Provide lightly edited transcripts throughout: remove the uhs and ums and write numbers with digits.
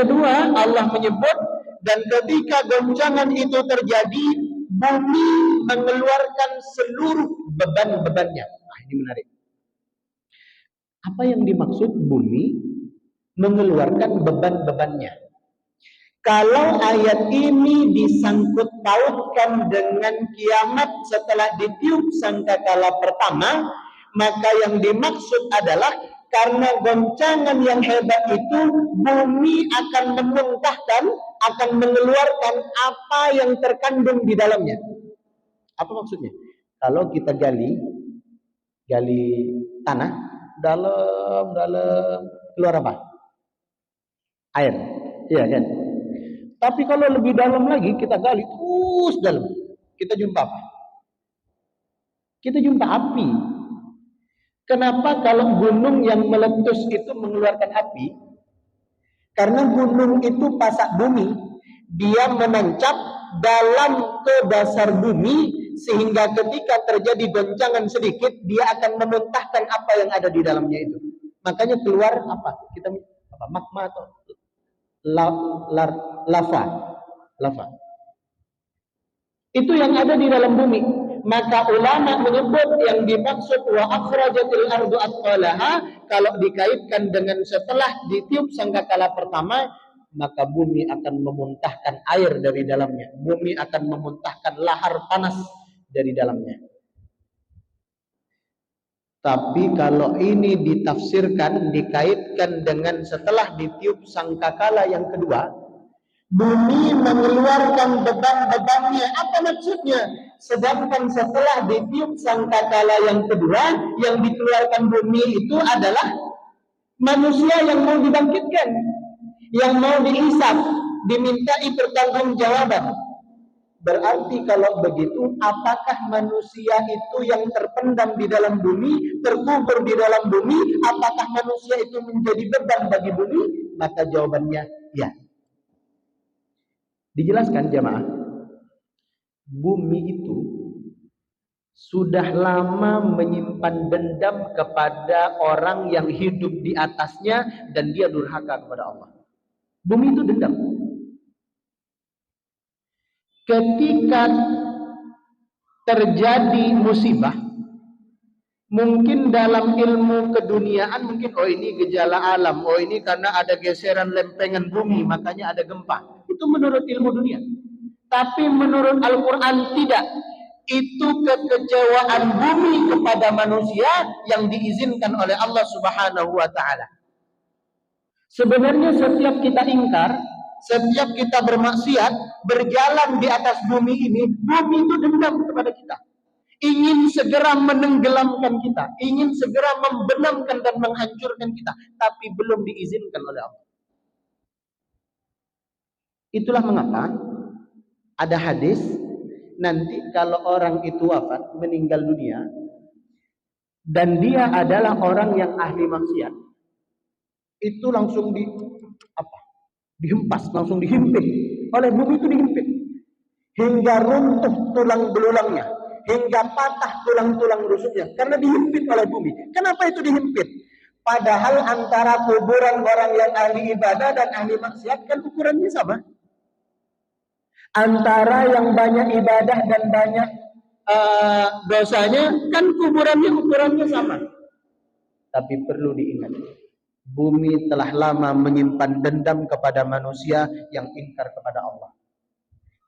Kedua, Allah menyebut, dan ketika goncangan itu terjadi, bumi mengeluarkan seluruh beban-bebannya. Nah, ini menarik. Apa yang dimaksud bumi mengeluarkan beban-bebannya? Kalau ayat ini disangkut pautkan dengan kiamat setelah ditiup sangkakala pertama, maka yang dimaksud adalah karena goncangan yang hebat itu, bumi akan memuntahkan, akan mengeluarkan apa yang terkandung di dalamnya. Apa maksudnya? Kalau kita gali tanah, dalam keluar apa? Air. Iya kan? Tapi kalau lebih dalam lagi, kita gali terus dalam, kita jumpa apa? Kita jumpa api. Kenapa kalau gunung yang meletus itu mengeluarkan api? Karena gunung itu pasak bumi, dia menancap dalam ke dasar bumi, sehingga ketika terjadi goncangan sedikit, dia akan memuntahkan apa yang ada di dalamnya itu. Makanya keluar apa? Kita apa? Magma atau lava. Itu yang ada di dalam bumi. Maka ulama menyebut yang dimaksud wa akhrajatil ardu athqalaha, kalau dikaitkan dengan setelah ditiup sangkakala pertama, maka bumi akan memuntahkan air dari dalamnya. Bumi akan memuntahkan lahar panas dari dalamnya. Tapi kalau ini ditafsirkan, dikaitkan dengan setelah ditiup sangkakala yang kedua, bumi mengeluarkan beban-bebannya. Apa maksudnya? Sedangkan setelah ditiup sangkakala yang kedua, yang dikeluarkan bumi itu adalah manusia yang mau dibangkitkan, yang mau dihisab, dimintai pertanggungjawaban. Berarti kalau begitu, apakah manusia itu yang terpendam di dalam bumi, terkubur di dalam bumi, apakah manusia itu menjadi beban bagi bumi? Maka jawabannya ya. Dijelaskan jamaah, bumi itu sudah lama menyimpan dendam kepada orang yang hidup di atasnya dan dia durhaka kepada Allah. Bumi itu dendam. Ketika terjadi musibah, mungkin dalam ilmu keduniaan, mungkin ini gejala alam, ini karena ada geseran lempengan bumi, makanya ada gempa. Itu menurut ilmu dunia. Tapi menurut Al-Quran tidak. Itu kekecewaan bumi kepada manusia yang diizinkan oleh Allah Subhanahu wa ta'ala. Sebenarnya setiap kita ingkar, setiap kita bermaksiat, berjalan di atas bumi ini, bumi itu dendam kepada kita. Ingin segera menenggelamkan kita, ingin segera membenamkan dan menghancurkan kita, tapi belum diizinkan oleh Allah. Itulah mengapa ada hadis, nanti kalau orang itu wafat, meninggal dunia, dan dia adalah orang yang ahli maksiat, itu langsung dihempas, langsung dihimpit oleh bumi, itu dihimpit hingga runtuh tulang belulangnya, hingga patah tulang-tulang rusuknya, karena dihimpit oleh bumi. Kenapa itu dihimpit? Padahal antara kuburan orang yang ahli ibadah dan ahli maksiat kan ukurannya sama. Antara yang banyak ibadah dan banyak dosanya kan ukurannya sama. Tapi perlu diingat, bumi telah lama menyimpan dendam kepada manusia yang ingkar kepada Allah.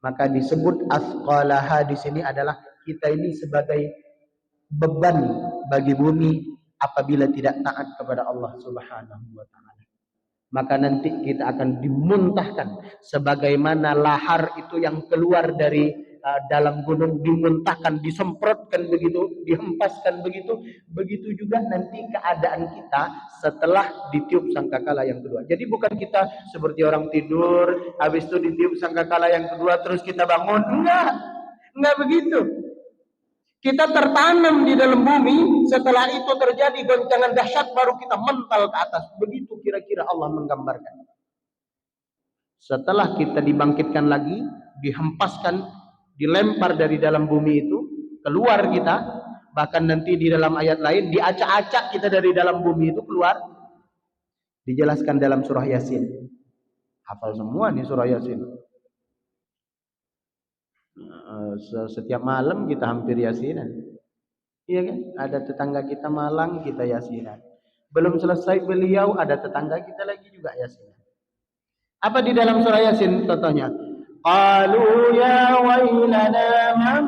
Maka disebut athqalaha di sini adalah kita ini sebagai beban bagi bumi apabila tidak taat kepada Allah Subhanahu wa ta'ala. Maka nanti kita akan dimuntahkan sebagaimana lahar itu yang keluar dari dalam gunung, dimuntahkan, disemprotkan begitu, dihempaskan begitu. Begitu juga nanti keadaan kita setelah ditiup sangkakala yang kedua. Jadi bukan kita seperti orang tidur, habis itu ditiup sangkakala yang kedua terus kita bangun. Enggak begitu. Kita tertanam di dalam bumi, setelah itu terjadi goncangan dahsyat, baru kita mental ke atas. Begitu kira-kira Allah menggambarkan. Setelah kita dibangkitkan lagi, dihempaskan, dilempar dari dalam bumi itu, keluar kita, bahkan nanti di dalam ayat lain, diacak-acak kita dari dalam bumi itu keluar. Dijelaskan dalam surah Yasin. Hafal semua nih surah Yasin. Setiap malam kita hampir yasinan. Iya kan? Ada tetangga kita malang, kita yasinan. Belum selesai beliau, ada tetangga kita lagi juga yasinan. Apa di dalam surah Yasin contohnya? Qalu ya wailana man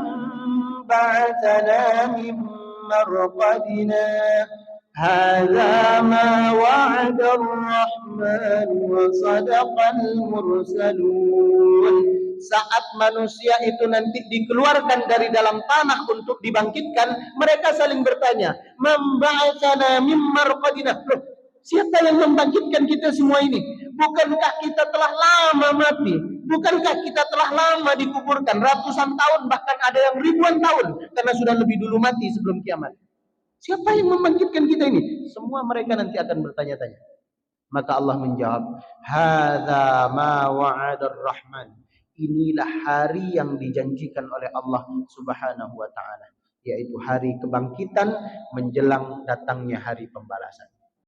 ba'athana min marqadina hadza ma wa'ada ar-rahman wa sadaqal mursalun. Saat manusia itu nanti dikeluarkan dari dalam tanah untuk dibangkitkan, mereka saling bertanya, man ba'athana min marqadina. Loh, siapa yang membangkitkan kita semua ini? Bukankah kita telah lama mati? Bukankah kita telah lama dikuburkan ratusan tahun, bahkan ada yang ribuan tahun, karena sudah lebih dulu mati sebelum kiamat. Siapa yang membangkitkan kita ini? Semua mereka nanti akan bertanya-tanya. Maka Allah menjawab, hadza ma wa'adar rahman. Inilah hari yang dijanjikan oleh Allah Subhanahu wa taala, yaitu hari kebangkitan menjelang datangnya hari pembalasan.